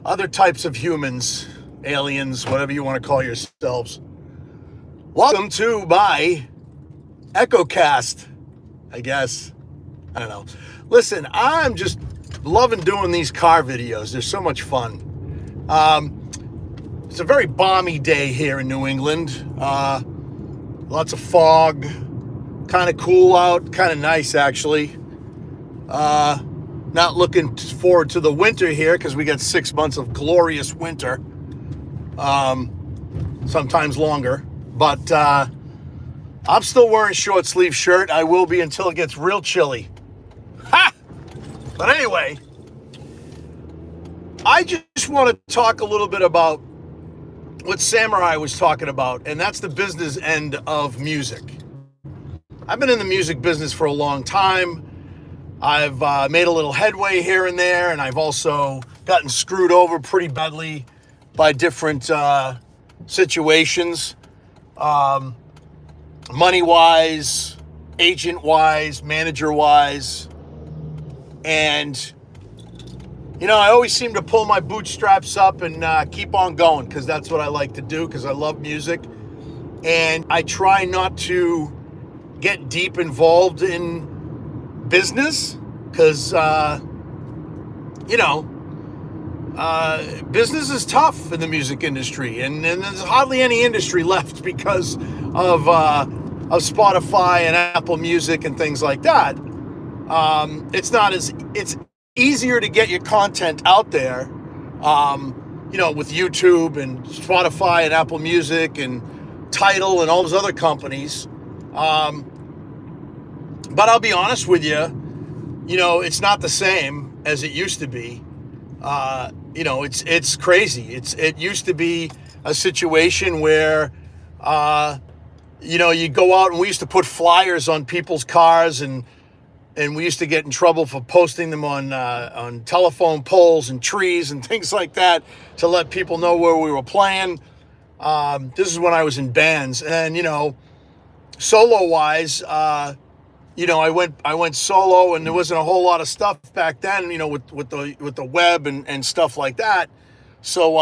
other types of humans, aliens, whatever you want to call yourselves. Welcome to my EchoCast, I guess. I don't know. Listen, I'm just loving doing these car videos. They're so much fun. It's a very balmy day here in New England. Lots of fog, kind of cool out, kind of nice actually. Not looking forward to the winter here because we got 6 months of glorious winter, sometimes longer. But I'm still wearing short sleeve shirt. I will be until it gets real chilly. Ha! But anyway, I just want to talk a little bit about what Samurai was talking about, and that's the business end of music. I've been in the music business for a long time. I've made a little headway here and there, and I've also gotten screwed over pretty badly by different situations, money-wise, agent-wise, manager-wise. And, you know, I always seem to pull my bootstraps up and keep on going because that's what I like to do because I love music. And I try not to get deep involved in business because, business is tough in the music industry, and there's hardly any industry left because of Spotify and Apple Music and things like that. It's easier to get your content out there, with YouTube and Spotify and Apple Music and Tidal and all those other companies. But I'll be honest with you, it's not the same as it used to be. It's crazy. It used to be a situation where, you go out, and we used to put flyers on people's cars, and we used to get in trouble for posting them on telephone poles and trees and things like that to let people know where we were playing. This is when I was in bands, and solo wise, I went solo, and there wasn't a whole lot of stuff back then, with the web and stuff like that. So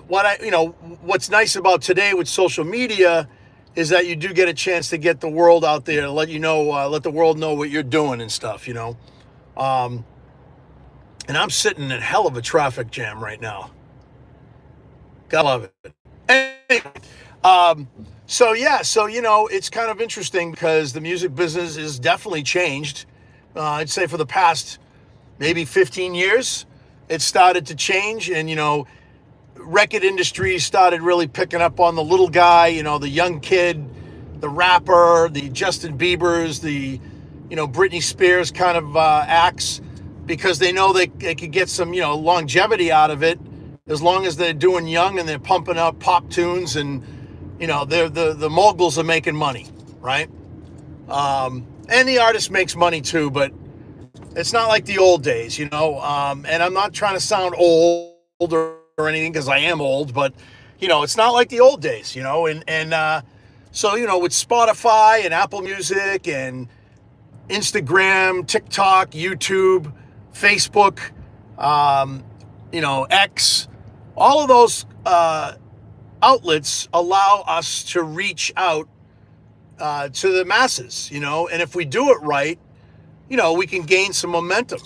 what's nice about today with social media is that you do get a chance to get the world out there, let the world know what you're doing and stuff, and I'm sitting in a hell of a traffic jam right now. Gotta love it. Anyway, it's kind of interesting because the music business is definitely changed. I'd say for the past maybe 15 years, it started to change, and, record industry started really picking up on the little guy, the young kid, the rapper, the Justin Biebers, the, Britney Spears kind of acts, because they know they could get some, longevity out of it as long as they're doing young and they're pumping up pop tunes, and, they're the moguls are making money, right? And the artist makes money too, but it's not like the old days, and I'm not trying to sound old or anything because I am old, but it's not like the old days, so with Spotify and Apple Music and Instagram, TikTok, YouTube, Facebook, X, all of those outlets allow us to reach out to the masses, and if we do it right, we can gain some momentum.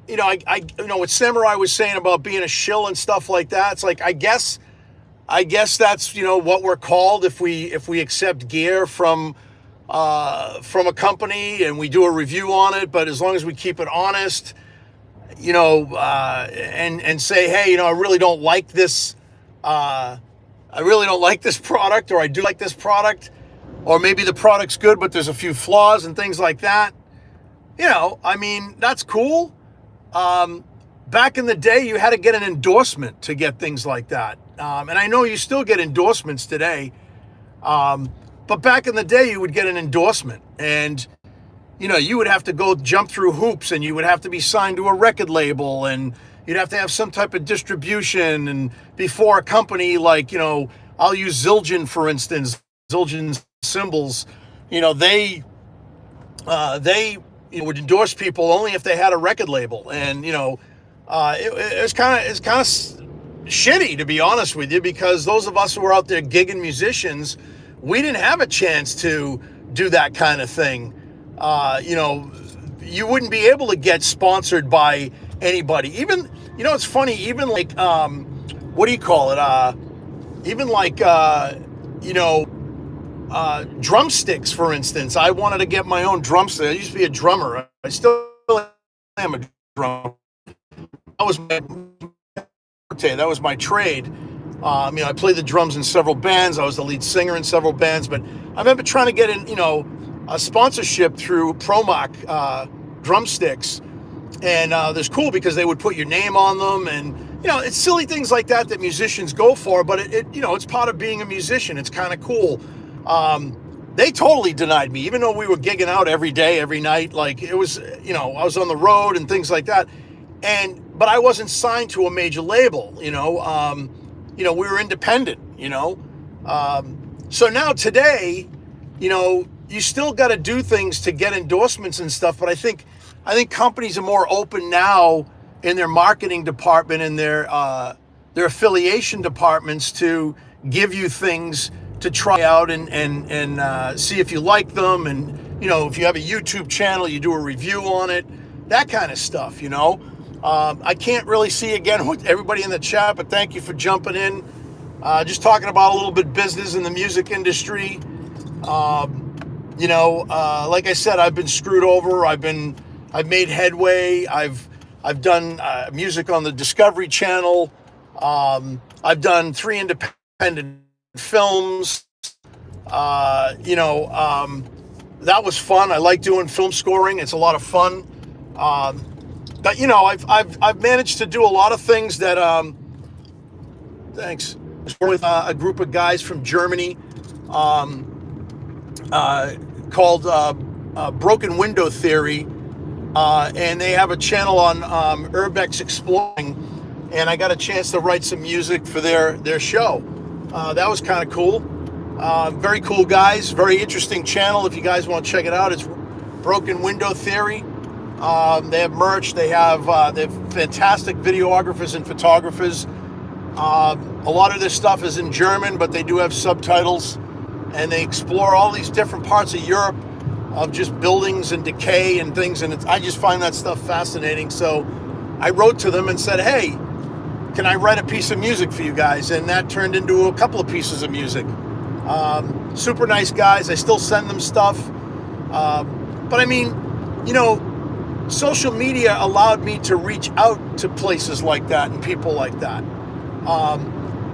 What Samurai was saying about being a shill and stuff like that, it's like, I guess that's, what we're called if we accept gear from a company and we do a review on it, but as long as we keep it honest, and say, hey, I really don't like this, product, or I do like this product, or maybe the product's good, but there's a few flaws and things like that. That's cool. Back in the day, you had to get an endorsement to get things like that. And I know you still get endorsements today. But back in the day, you would get an endorsement, and, you would have to go jump through hoops, and you would have to be signed to a record label, and you'd have to have some type of distribution. And before a company like, I'll use Zildjian, for instance, Zildjian cymbals, they would endorse people only if they had a record label, and it's kind of shitty, to be honest with you, because those of us who were out there gigging musicians, we didn't have a chance to do that kind of thing. You wouldn't be able to get sponsored by anybody. Even, it's funny, even like, what do you call it? Even like, drumsticks, for instance. I wanted to get my own drumstick. I used to be a drummer. I still am a drummer. That was my trade. I played the drums in several bands. I was the lead singer in several bands. But I remember trying to get in, a sponsorship through Promac drumsticks. And it's cool because they would put your name on them. And, it's silly things like that musicians go for. But, it's part of being a musician. It's kind of cool. They totally denied me, even though we were gigging out every day, every night. Like, it was, I was on the road and things like that. But I wasn't signed to a major label, we were independent, So now today, you still got to do things to get endorsements and stuff. But I think companies are more open now in their marketing department and their affiliation departments to give you things to try out and see if you like them. And, if you have a YouTube channel, you do a review on it, that kind of stuff, I can't really see again with everybody in the chat, but thank you for jumping in. Just talking about a little bit business in the music industry. Like I said, I've been screwed over. I've made headway. I've done music on the Discovery Channel. I've done 3 independent films. That was fun. I like doing film scoring. It's a lot of fun. But I've managed to do a lot of things that thanks. With a group of guys from Germany called Broken Window Theory, and they have a channel on Urbex Exploring, and I got a chance to write some music for their show. That was kind of cool. Very cool guys, very interesting channel. If you guys want to check it out, it's Broken Window Theory. They have merch. They have fantastic videographers and photographers. A lot of this stuff is in German, but they do have subtitles, and they explore all these different parts of Europe of just buildings and decay and things. And I just find that stuff fascinating. So I wrote to them and said, "Hey, can I write a piece of music for you guys?" And that turned into a couple of pieces of music. Super nice guys. I still send them stuff. But I mean, social media allowed me to reach out to places like that and people like that.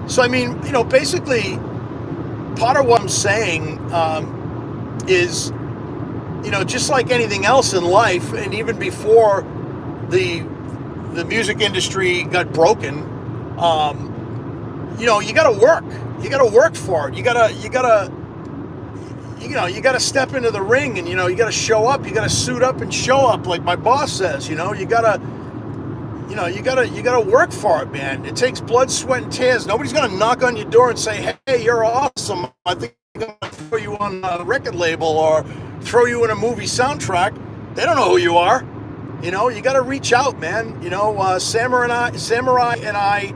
So, I mean, basically, part of what I'm saying is, just like anything else in life, and even before the music industry got broken, you got to work. You got to work for it. You got to step into the ring, and, you got to show up. You got to suit up and show up, like my boss says. You got to work for it, man. It takes blood, sweat, and tears. Nobody's gonna knock on your door and say, "Hey, you're awesome. I think I'm gonna throw you on a record label or throw you in a movie soundtrack." They don't know who you are. You got to reach out, man. Samurai and I,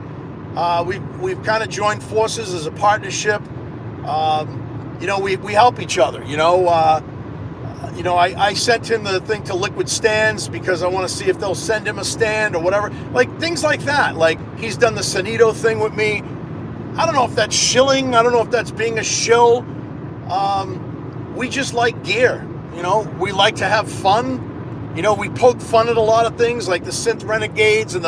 we've kind of joined forces as a partnership. We help each other. I sent him the thing to Liquid Stands because I want to see if they'll send him a stand or whatever. Like, things like that. Like, he's done the Sonido thing with me. I don't know if that's shilling. I don't know if that's being a shill. We just like gear. We like to have fun. We poke fun at a lot of things, like the synth renegades and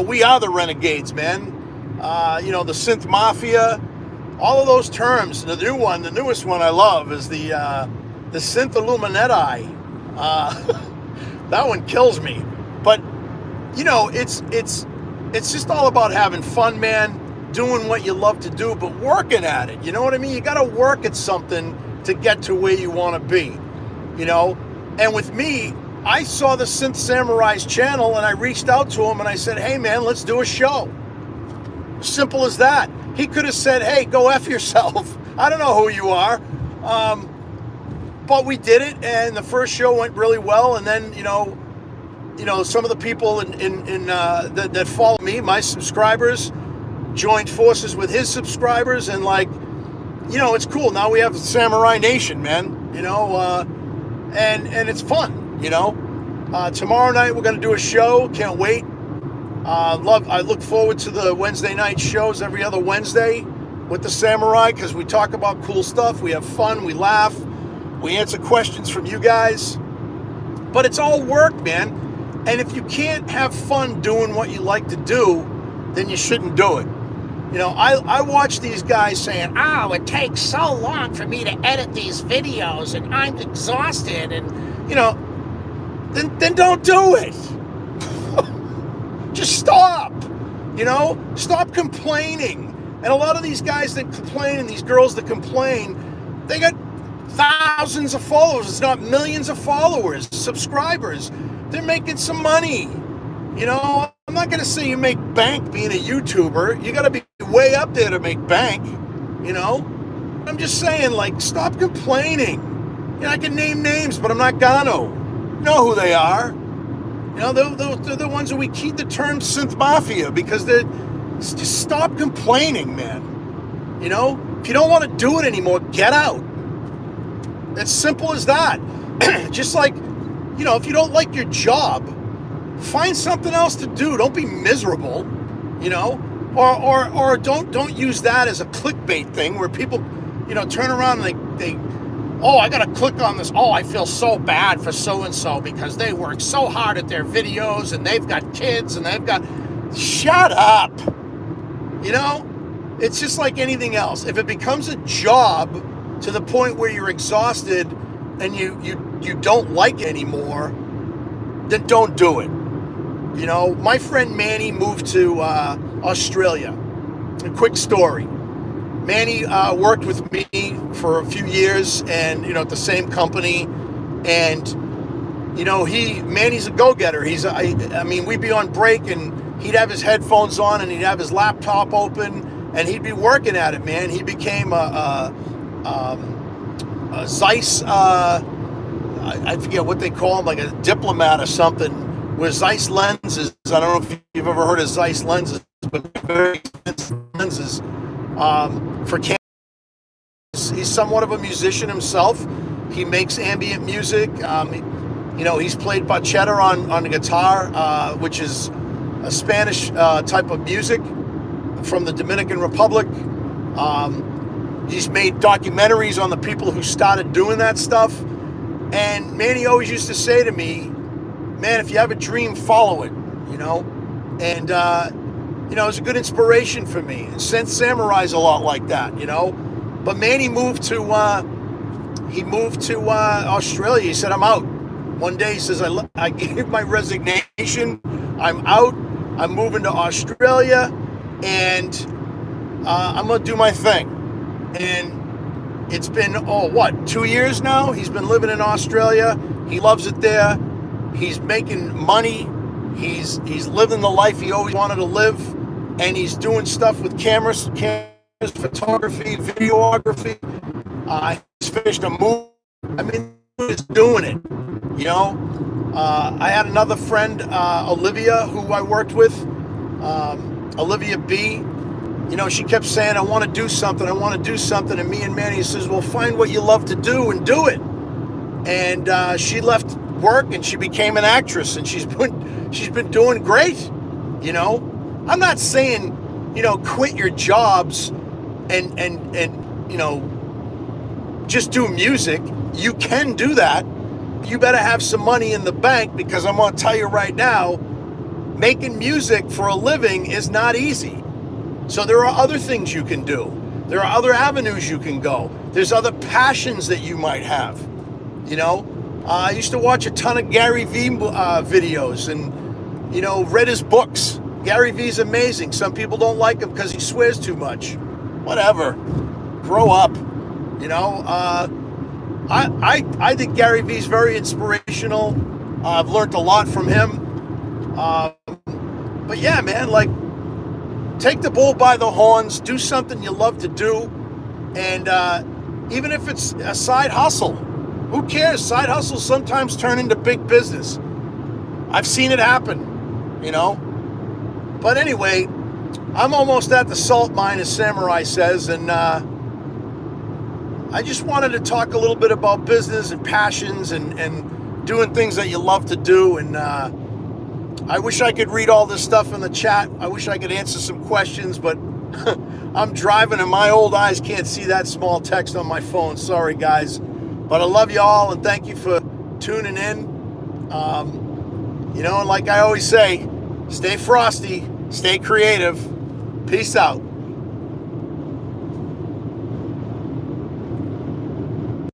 we are the renegades, man. The synth mafia, all of those terms. The newest one I love is the synth illuminati. That one kills me. But it's just all about having fun, man, doing what you love to do, but working at it. You know what I mean? You got to work at something to get to where you want to be. And with me, I saw the Synth Samurai's channel, and I reached out to him and I said, "Hey man, let's do a show." Simple as that. He could have said, "Hey, go F yourself. I don't know who you are." but we did it, and the first show went really well. And then some of the people that follow me, my subscribers, joined forces with his subscribers, and it's cool. Now we have Samurai Nation, man. And it's fun. Tomorrow night we're gonna do a show. Can't wait. I look forward to the Wednesday night shows every other Wednesday with the Samurai, because we talk about cool stuff. We have fun. We laugh. We answer questions from you guys. But it's all work, man. And if you can't have fun doing what you like to do, then you shouldn't do it. I watch these guys saying, "Oh, it takes so long for me to edit these videos, and I'm exhausted," and then don't do it. Just stop. Stop complaining. And a lot of these guys that complain and these girls that complain, they got thousands of followers. It's not millions of followers, subscribers. They're making some money. I'm not going to say you make bank being a YouTuber. You got to be way up there to make bank. I'm just saying, stop complaining. I can name names, but I'm not gonna. You know who they are. They're the ones who we keep the term synth mafia, because they're just stop complaining, man. If you don't want to do it anymore, get out. It's simple as that. Just like, if you don't like your job, find something else to do. Don't be miserable, or don't use that as a clickbait thing where people, turn around and they oh, I gotta click on this. Oh, I feel so bad for so-and-so because they work so hard at their videos and they've got kids and they've got... Shut up. It's just like anything else. If it becomes a job to the point where you're exhausted and you don't like it anymore, then don't do it. My friend Manny moved to Australia. A quick story. Manny worked with me for a few years, and at the same company, and Manny's a go-getter. We'd be on break and he'd have his headphones on and he'd have his laptop open and he'd be working at it, man. He became a Zeiss, I forget what they call him, like a diplomat or something, with Zeiss lenses. I don't know if you've ever heard of Zeiss lenses, but very expensive lenses for cameras. He's somewhat of a musician himself. He makes ambient music. He's played bachata on the guitar, which is a Spanish type of music from the Dominican Republic. He's made documentaries on the people who started doing that stuff. And Manny always used to say to me, man, if you have a dream, follow it, And, it's a good inspiration for me. And Synth Samurai's a lot like that, But Manny moved to Australia. He said, I'm out. One day he says, I gave my resignation. I'm out. I'm moving to Australia, and I'm going to do my thing. And it's been, 2 years now? He's been living in Australia. He loves it there. He's making money. He's living the life he always wanted to live. And he's doing stuff with cameras, photography, videography. He's finished a movie. He's doing it. I had another friend, Olivia, who I worked with, Olivia B. She kept saying, I want to do something. And me and Manny says, well, find what you love to do and do it. And she left work and she became an actress, and she's been doing great. I'm not saying, quit your jobs and just do music. You can do that. You better have some money in the bank, because I'm going to tell you right now, making music for a living is not easy. So there are other things you can do. There are other avenues you can go. There's other passions that you might have. I used to watch a ton of Gary Vee videos and, read his books. Gary Vee's amazing. Some people don't like him because he swears too much. Whatever. Grow up. I think Gary Vee's very inspirational. I've learned a lot from him. But yeah, man, take the bull by the horns, do something you love to do. And even if it's a side hustle, Who cares? Side hustles sometimes turn into big business. I've seen it happen, you know. But anyway, I'm almost at the salt mine, as Samurai says, and I just wanted to talk a little bit about business and passions and doing things that you love to do. And I wish I could read all this stuff in the chat. I wish I could answer some questions, but I'm driving and my old eyes can't see that small text on my phone. Sorry, guys. But I love you all, and thank you for tuning in. You know, and like I always say, stay frosty, stay creative. Peace out.